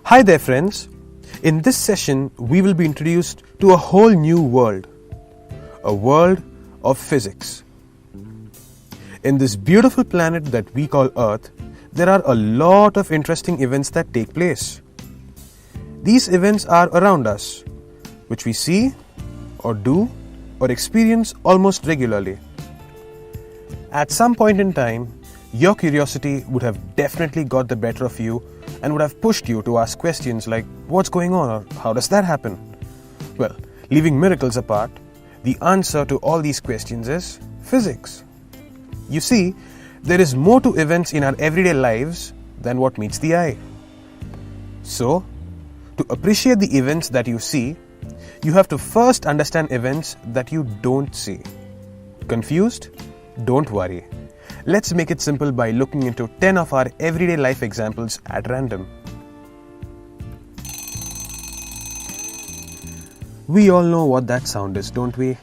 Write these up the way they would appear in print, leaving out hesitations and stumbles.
Hi there friends. In this session, we will be introduced to a whole new world. A world of physics. In this beautiful planet that we call Earth, there are a lot of interesting events that take place. These events are around us, which we see, or do, or experience almost regularly. At some point in time, your curiosity would have definitely got the better of you and would have pushed you to ask questions like, what's going on or how does that happen? Well, leaving miracles apart, the answer to all these questions is physics. You see, there is more to events in our everyday lives than what meets the eye. So, to appreciate the events that you see, you have to first understand events that you don't see. Confused? Don't worry. Let's make it simple by looking into 10 of our everyday life examples at random. We all know what that sound is, don't we?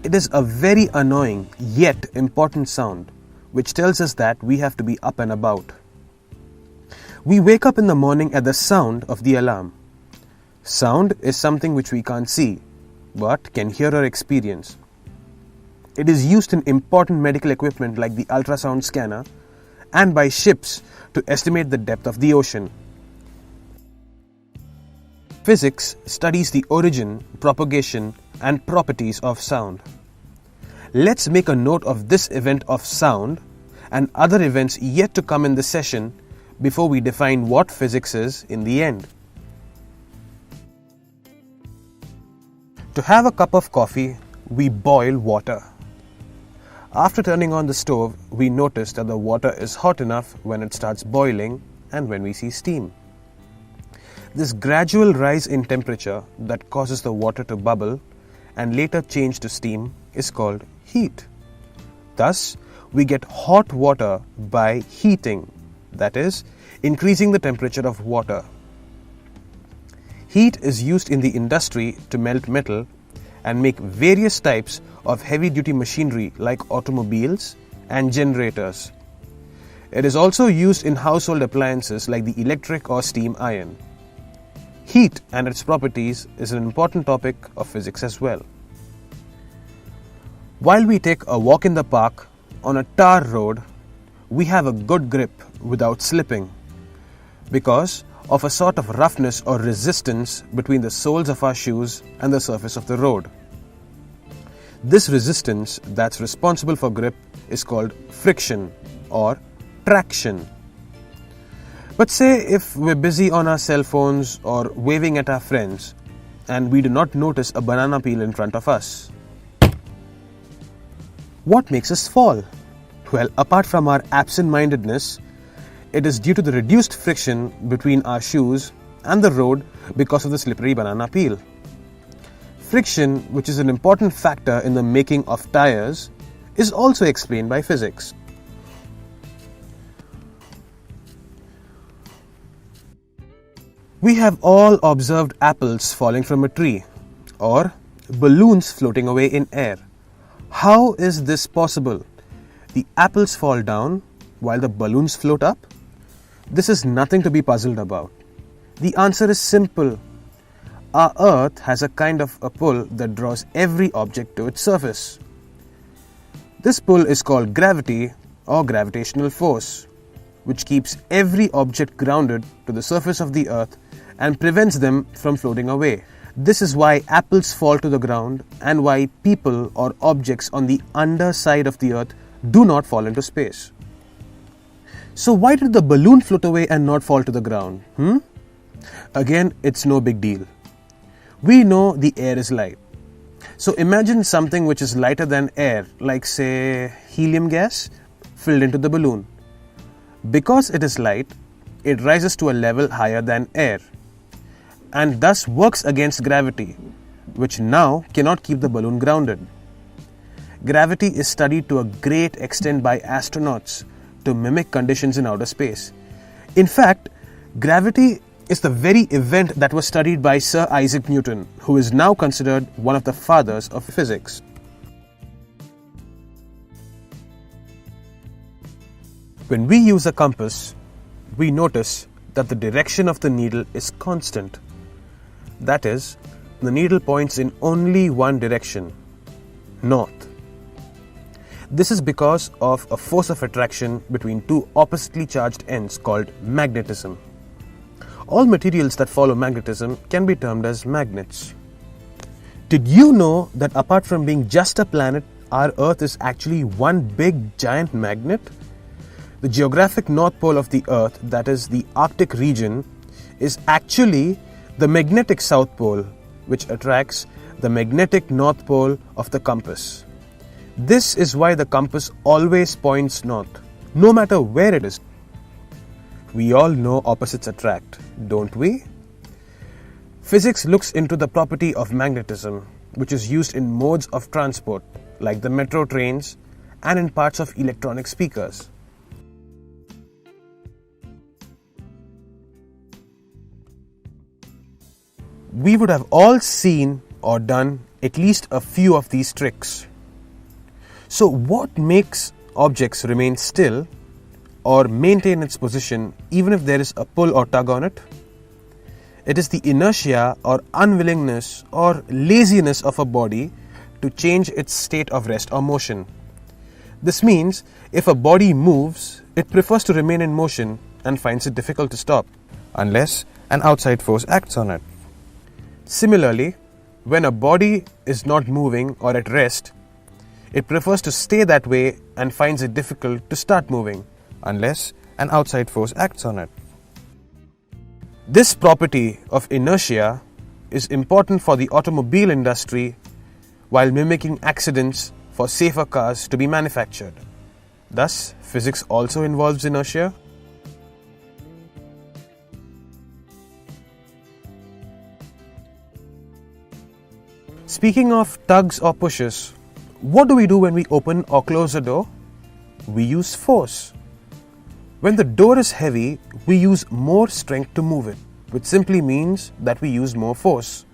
It is a very annoying yet important sound which tells us that we have to be up and about. We wake up in the morning at the sound of the alarm. Sound is something which we can't see but can hear or experience. It is used in important medical equipment like the ultrasound scanner and by ships to estimate the depth of the ocean. Physics studies the origin, propagation, and properties of sound. Let's make a note of this event of sound and other events yet to come in this session before we define what physics is in the end. To have a cup of coffee, we boil water. After turning on the stove, we notice that the water is hot enough when it starts boiling and when we see steam. This gradual rise in temperature that causes the water to bubble and later change to steam is called heat. Thus, we get hot water by heating, that is, increasing the temperature of water. Heat is used in the industry to melt metal and make various types of heavy-duty machinery like automobiles and generators. It is also used in household appliances like the electric or steam iron. Heat and its properties is an important topic of physics as well. While we take a walk in the park on a tar road, we have a good grip without slipping because of a sort of roughness or resistance between the soles of our shoes and the surface of the road. This resistance that's responsible for grip is called friction or traction. But say if we're busy on our cell phones or waving at our friends and we do not notice a banana peel in front of us. What makes us fall? Well, apart from our absent-mindedness, it is due to the reduced friction between our shoes and the road because of the slippery banana peel. Friction, which is an important factor in the making of tires, is also explained by physics. We have all observed apples falling from a tree or balloons floating away in air. How is this possible? The apples fall down while the balloons float up? This is nothing to be puzzled about. The answer is simple. Our Earth has a kind of a pull that draws every object to its surface. This pull is called gravity or gravitational force, which keeps every object grounded to the surface of the Earth and prevents them from floating away. This is why apples fall to the ground and why people or objects on the underside of the Earth do not fall into space. So why did the balloon float away and not fall to the ground? Again, it's no big deal. We know the air is light. So imagine something which is lighter than air, like say helium gas, filled into the balloon. Because it is light, it rises to a level higher than air and thus works against gravity, which now cannot keep the balloon grounded. Gravity is studied to a great extent by astronauts to mimic conditions in outer space. In fact, gravity is the very event that was studied by Sir Isaac Newton, who is now considered one of the fathers of physics. When we use a compass, we notice that the direction of the needle is constant. That is, the needle points in only one direction, north. This is because of a force of attraction between two oppositely charged ends called magnetism. All materials that follow magnetism can be termed as magnets. Did you know that apart from being just a planet, our Earth is actually one big giant magnet? The geographic north pole of the Earth, that is the Arctic region, is actually the magnetic south pole, which attracts the magnetic north pole of the compass. This is why the compass always points north, no matter where it is. We all know opposites attract, don't we? Physics looks into the property of magnetism, which is used in modes of transport, like the metro trains and in parts of electronic speakers. We would have all seen or done at least a few of these tricks. So what makes objects remain still or maintain its position even if there is a pull or tug on it? It is the inertia or unwillingness or laziness of a body to change its state of rest or motion. This means if a body moves, it prefers to remain in motion and finds it difficult to stop, unless an outside force acts on it. Similarly, when a body is not moving or at rest, it prefers to stay that way and finds it difficult to start moving, unless an outside force acts on it. This property of inertia is important for the automobile industry while mimicking accidents for safer cars to be manufactured. Thus, physics also involves inertia. Speaking of tugs or pushes, what do we do when we open or close a door? We use force. When the door is heavy, we use more strength to move it, which simply means that we use more force.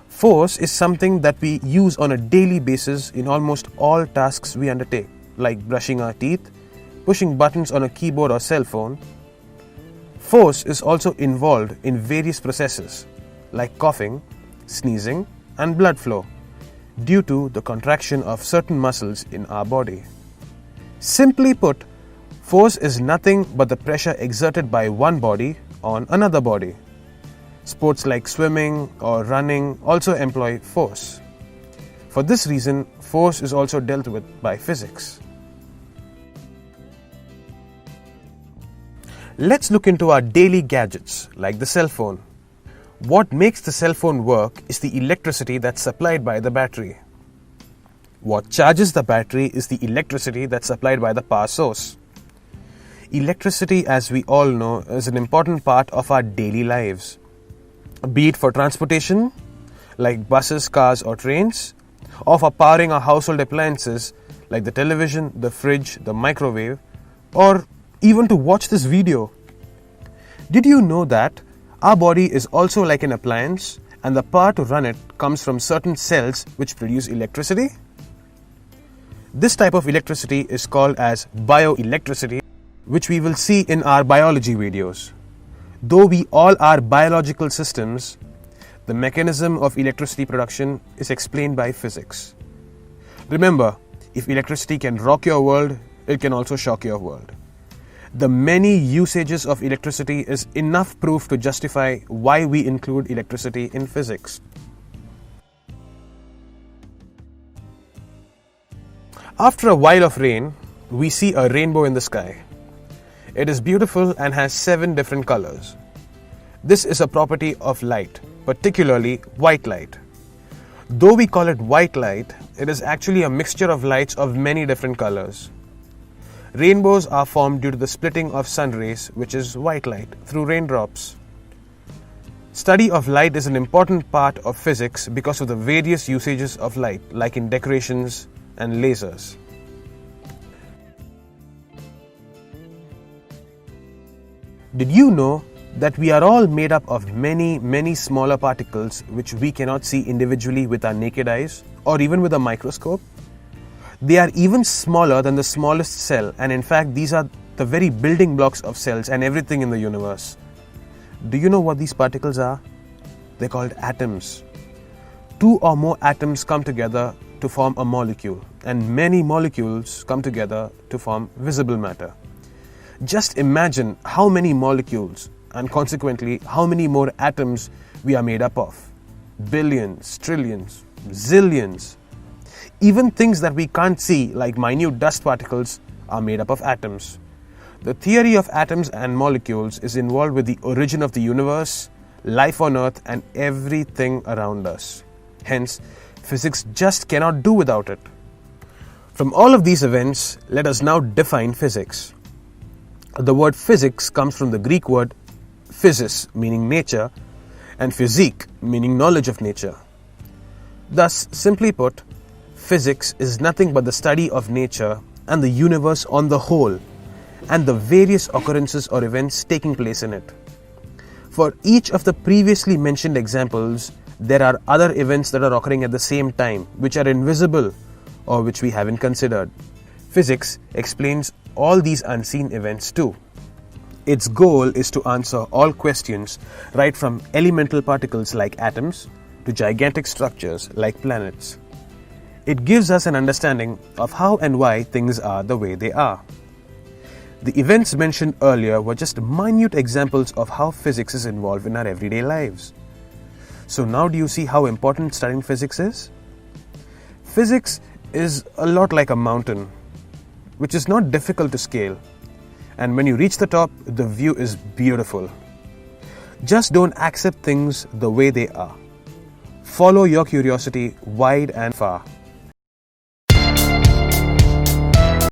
Force is something that we use on a daily basis in almost all tasks we undertake, like brushing our teeth, pushing buttons on a keyboard or cell phone. Force is also involved in various processes, like coughing, sneezing, and blood flow, due to the contraction of certain muscles in our body. Simply put, force is nothing but the pressure exerted by one body on another body. Sports like swimming or running also employ force. For this reason, force is also dealt with by physics. Let's look into our daily gadgets, like the cell phone. What makes the cell phone work is the electricity that's supplied by the battery. What charges the battery is the electricity that's supplied by the power source. Electricity, as we all know, is an important part of our daily lives. Be it for transportation, like buses, cars or trains, or for powering our household appliances, like the television, the fridge, the microwave, or even to watch this video. Did you know that our body is also like an appliance and the power to run it comes from certain cells which produce electricity? This type of electricity is called as bioelectricity, which we will see in our biology videos. Though we all are biological systems, the mechanism of electricity production is explained by physics. Remember, if electricity can rock your world, it can also shock your world. The many usages of electricity is enough proof to justify why we include electricity in physics. After a while of rain, we see a rainbow in the sky. It is beautiful and has 7 different colors. This is a property of light, particularly white light. Though we call it white light, it is actually a mixture of lights of many different colors. Rainbows are formed due to the splitting of sun rays, which is white light, through raindrops. Study of light is an important part of physics because of the various usages of light, like in decorations and lasers. Did you know that we are all made up of many, many smaller particles which we cannot see individually with our naked eyes or even with a microscope? They are even smaller than the smallest cell, and in fact these are the very building blocks of cells and everything in the universe. Do you know what these particles are? They're called atoms. 2 or more atoms come together to form a molecule, and many molecules come together to form visible matter. Just imagine how many molecules and consequently how many more atoms we are made up of. Billions, trillions, zillions. Even things that we can't see, like minute dust particles, are made up of atoms. The theory of atoms and molecules is involved with the origin of the universe, life on Earth, and everything around us. Hence, physics just cannot do without it. From all of these events, let us now define physics. The word physics comes from the Greek word physis, meaning nature, and physique, meaning knowledge of nature. Thus, simply put, physics is nothing but the study of nature and the universe on the whole, and the various occurrences or events taking place in it. For each of the previously mentioned examples, there are other events that are occurring at the same time, which are invisible or which we haven't considered. Physics explains all these unseen events too. Its goal is to answer all questions, right from elemental particles like atoms to gigantic structures like planets. It gives us an understanding of how and why things are the way they are. The events mentioned earlier were just minute examples of how physics is involved in our everyday lives. So now do you see how important studying physics is? Physics is a lot like a mountain, which is not difficult to scale. And when you reach the top, the view is beautiful. Just don't accept things the way they are. Follow your curiosity wide and far.